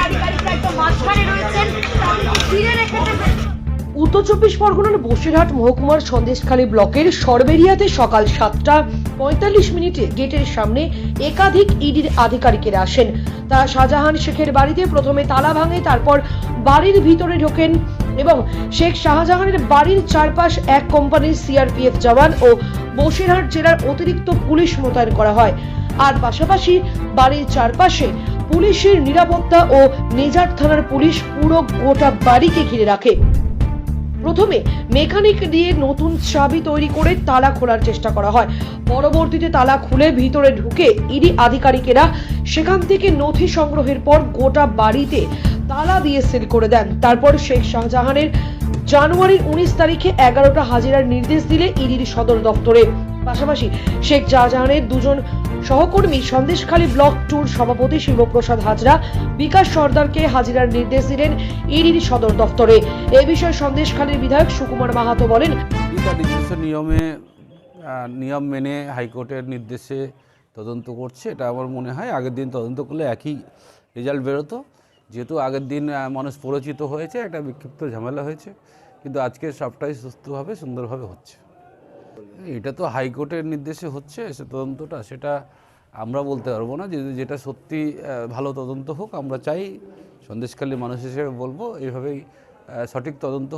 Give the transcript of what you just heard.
আধিকারিকরা একদম মাঝখানে রয়েছেন, ঘিরে রেখেছেন। উত্তর চব্বিশ পরগনার বসিরহাট মহকুমার সন্দেশখালী ব্লকের সরবেরিয়াতে সকাল 7:45 গেটের সামনে একাধিক ইডির আধিকারিকেরা আসেন। তারা শাহজাহান শেখের বাড়িতে প্রথমে তালা ভাঙে, তারপর বাড়ির ভিতরে ঢোকেন এবং শেখ শাহজাহানের বাড়ির চারপাশ এক কোম্পানির সিআরপিএফ জওয়ান ও বসিরহাট জেলার অতিরিক্ত পুলিশ মোতায়েন করা হয়। আর পাশাপাশি বাড়ির চারপাশে পুলিশের নিরাপত্তা ও নেজার থানার পুলিশ পুরো গোটা বাড়িকে ঘিরে রাখে। প্রথমে মেকানিক দিয়ে নতুন চাবি তৈরি করে তালা খোলার চেষ্টা করা হয়। পরবর্তীতে তালা খুলে ভিতরে ঢুকে ইডি আধিকারিকেরা সেখান থেকে নথি সংগ্রহের পর গোটা বাড়িতে তালা দিয়ে সিল করে দেন। তারপর শেখ শাহজাহানের জানুয়ারির 19 তারিখে 11টা হাজিরার নির্দেশ দিলে ইডির সদর দপ্তরে। পাশাপাশি শেখ শাহজাহানের দুজন সহকর্মী সন্দেশখালী ব্লক টুর সভাপতি শিবপ্রসাদ হাজরা, বিকাশ সর্দারকে হাজিরার নির্দেশ দিলেন ইডির সদর দপ্তরে। এ বিষয়ে সন্দেশখালীর বিধায়ক সুকুমার মাহাতো বলেন, নিয়ম মেনে হাইকোর্টের নির্দেশে তদন্ত করছে। এটা আমার মনে হয় আগের দিন তদন্ত করলে একই রেজাল্ট বেরোতো। যেহেতু আগের দিন মানুষ পরিচিত হয়েছে, একটা বিক্ষিপ্ত ঝামেলা হয়েছে, কিন্তু আজকে সবটাই সুস্থভাবে সুন্দরভাবে হচ্ছে। এটা তো হাইকোর্টের নির্দেশে হচ্ছে সে তদন্তটা, সেটা আমরা বলতে পারবো না। যেটা সত্যি ভালো তদন্ত হোক আমরা চাই। সন্দেশখালী মানুষ হিসেবে বলবো এইভাবেই সঠিক তদন্ত